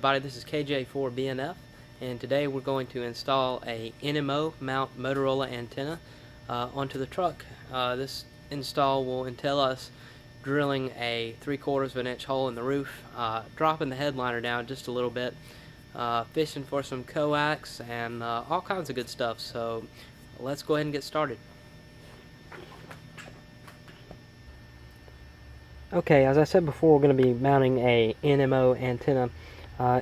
everybody, this is KJ4BNF, and today we're going to install a NMO mount Motorola antenna onto the truck. This install will entail us drilling a 3/4 of an inch hole in the roof, dropping the headliner down just a little bit, fishing for some coax, and all kinds of good stuff. So let's go ahead and get started. Okay, as I said before, we're going to be mounting a NMO antenna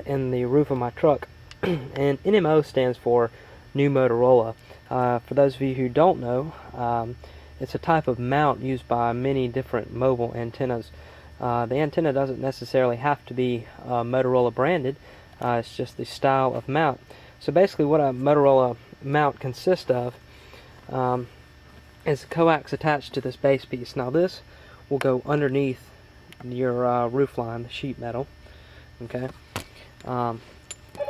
in the roof of my truck. And NMO stands for New Motorola. For those of you who don't know, it's a type of mount used by many different mobile antennas. The antenna doesn't necessarily have to be Motorola branded, it's just the style of mount. So basically what a Motorola mount consists of is a coax attached to this base piece. Now this will go underneath your roof line, the sheet metal, okay,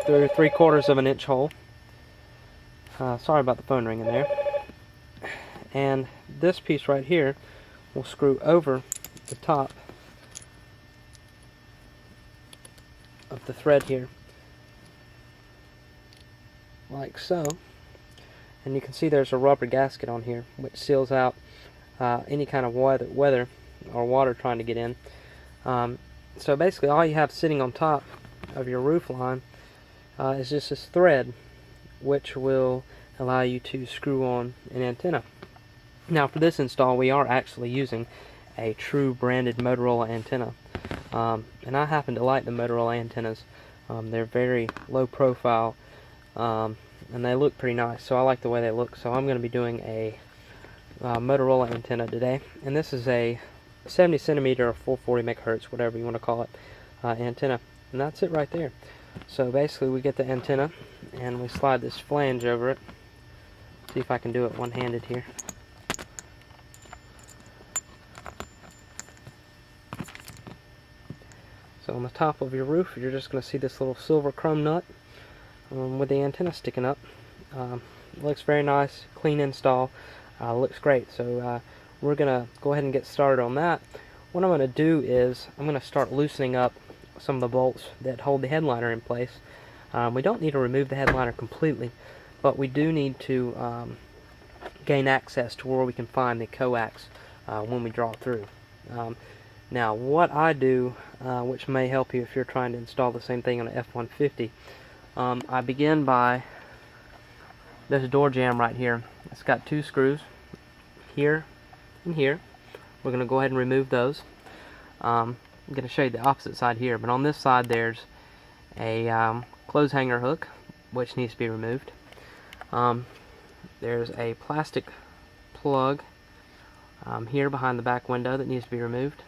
through 3/4 of an inch hole. Sorry about the phone ringing there. And this piece right here will screw over the top of the thread here, like so. And you can see there's a rubber gasket on here which seals out any kind of weather or water trying to get in. So basically all you have sitting on top of your roof line is just this thread, which will allow you to screw on an antenna. Now for this install we are actually using a true branded Motorola antenna, and I happen to like the Motorola antennas. They're very low profile, and they look pretty nice, so I like the way they look. So I'm going to be doing a Motorola antenna today, and this is a 70 centimeter or 440 megahertz, whatever you want to call it, antenna, and that's it right there. So basically we get the antenna and we slide this flange over it. See if I can do it one-handed here. So on the top of your roof you're just going to see this little silver chrome nut with the antenna sticking up. Looks very nice, clean install, looks great. So we're going to go ahead and get started on that. What I'm going to do is I'm going to start loosening up some of the bolts that hold the headliner in place. We don't need to remove the headliner completely, but we do need to gain access to where we can find the coax when we draw through. Now what I do, which may help you if you're trying to install the same thing on an F-150, I begin by this door jamb right here. It's got two screws here and here. We're going to go ahead and remove those. I'm going to show you the opposite side here, but on this side there's a clothes hanger hook which needs to be removed. There's a plastic plug here behind the back window that needs to be removed,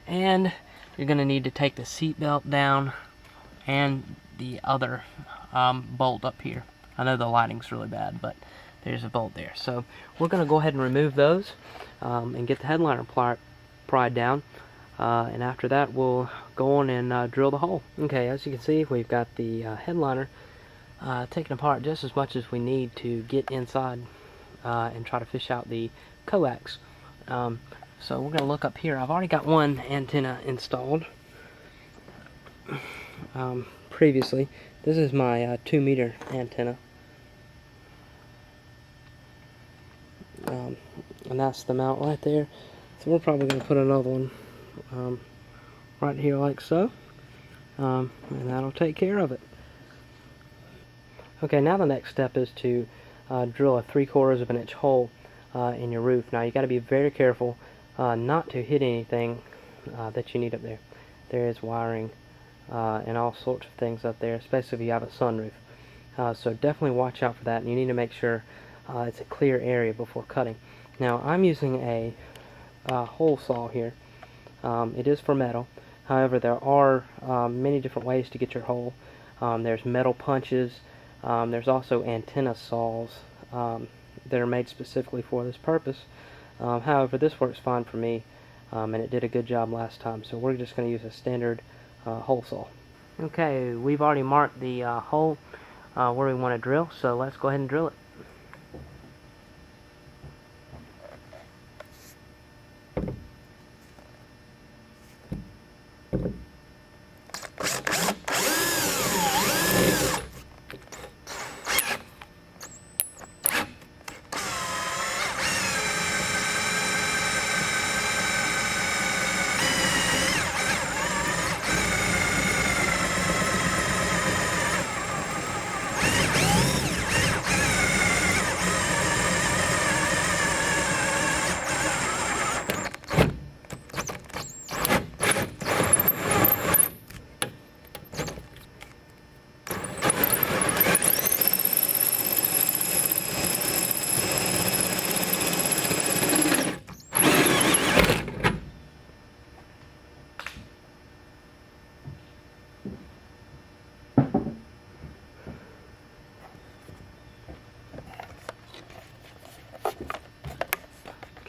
and you're going to need to take the seat belt down and the other bolt up here. I know the lighting's really bad, but there's a bolt there. So we're going to go ahead and remove those and get the headliner pried down, and after that we'll go on and drill the hole. Okay, as you can see we've got the headliner taken apart just as much as we need to get inside and try to fish out the coax. So we're going to look up here. I've already got one antenna installed previously. This is my 2-meter antenna, and that's the mount right there. So we're probably going to put another one right here like so, and that'll take care of it. Okay, now the next step is to drill a 3/4 of an inch hole in your roof. Now you got to be very careful not to hit anything that you need up there. There is wiring and all sorts of things up there, especially if you have a sunroof. So definitely watch out for that, and you need to make sure it's a clear area before cutting. Now I'm using a hole saw here. It is for metal. However, there are many different ways to get your hole. There's metal punches. There's also antenna saws that are made specifically for this purpose. However, this works fine for me, and it did a good job last time. So we're just going to use a standard hole saw. Okay, we've already marked the hole where we want to drill, so let's go ahead and drill it.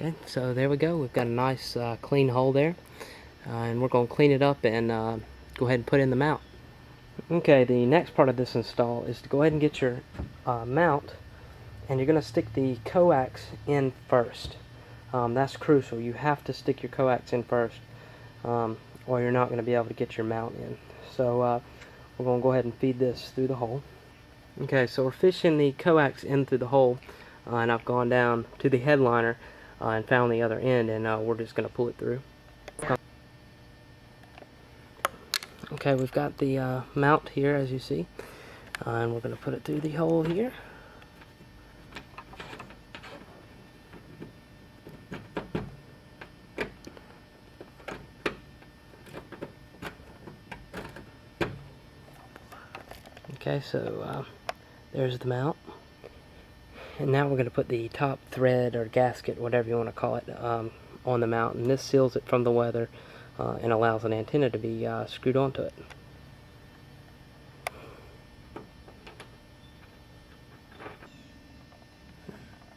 Okay, so there we go. We've got a nice clean hole there, and we're going to clean it up and go ahead and put in the mount. Okay, the next part of this install is to go ahead and get your mount, and you're going to stick the coax in first. That's crucial. You have to stick your coax in first, or you're not going to be able to get your mount in. So we're going to go ahead and feed this through the hole. Okay, so we're fishing the coax in through the hole, and I've gone down to the headliner and found the other end, and we're just going to pull it through. Okay, we've got the mount here, as you see, and we're going to put it through the hole here. Okay, so there's the mount. And now we're going to put the top thread or gasket, whatever you want to call it, on the mount. And this seals it from the weather and allows an antenna to be screwed onto it.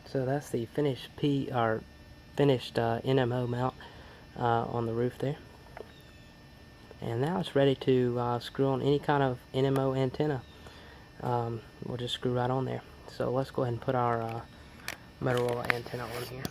So that's the finished NMO mount on the roof there. And now it's ready to screw on any kind of NMO antenna. We'll just screw right on there. So let's go ahead and put our Motorola antenna on here.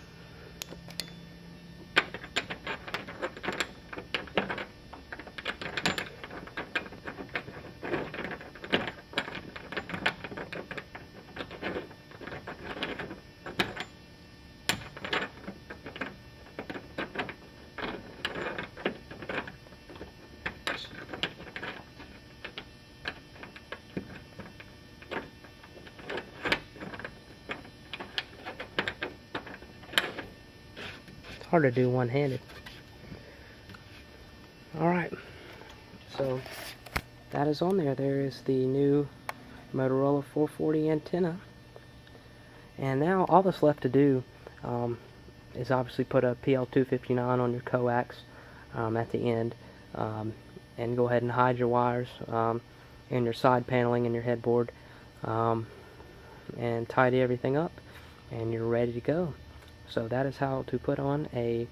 Hard to do one-handed. Alright, so that is on there. There is the new Motorola 440 antenna. And now all that's left to do is obviously put a PL259 on your coax at the end, and go ahead and hide your wires and your side paneling and your headboard, and tidy everything up, and you're ready to go. So that is how to put on a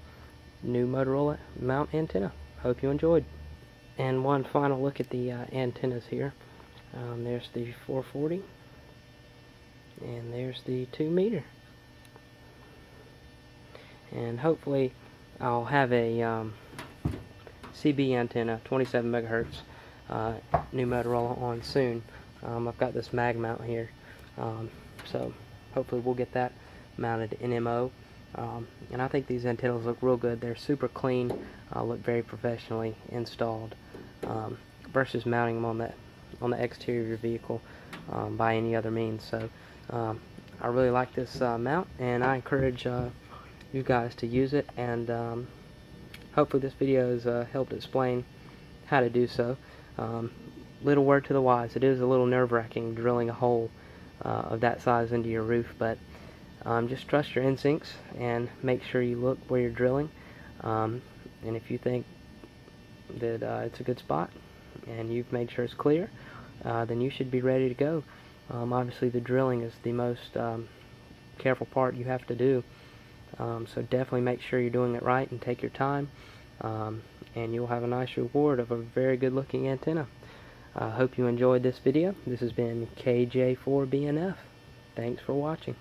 new Motorola mount antenna. Hope you enjoyed. And one final look at the antennas here. There's the 440, and there's the 2 meter. And hopefully I'll have a CB antenna, 27 megahertz, new Motorola on soon. I've got this mag mount here, so hopefully we'll get that mounted NMO. And I think these antennas look real good. They're super clean, look very professionally installed, versus mounting them on the exterior of your vehicle by any other means. So I really like this mount, and I encourage you guys to use it, and hopefully this video has helped explain how to do so. Little word to the wise, it is a little nerve-wracking drilling a hole of that size into your roof, but just trust your instincts and make sure you look where you're drilling, and if you think that it's a good spot and you've made sure it's clear, then you should be ready to go. Obviously the drilling is the most careful part you have to do, so definitely make sure you're doing it right and take your time, and you'll have a nice reward of a very good looking antenna. I hope you enjoyed this video. This has been KJ4BNF. Thanks for watching.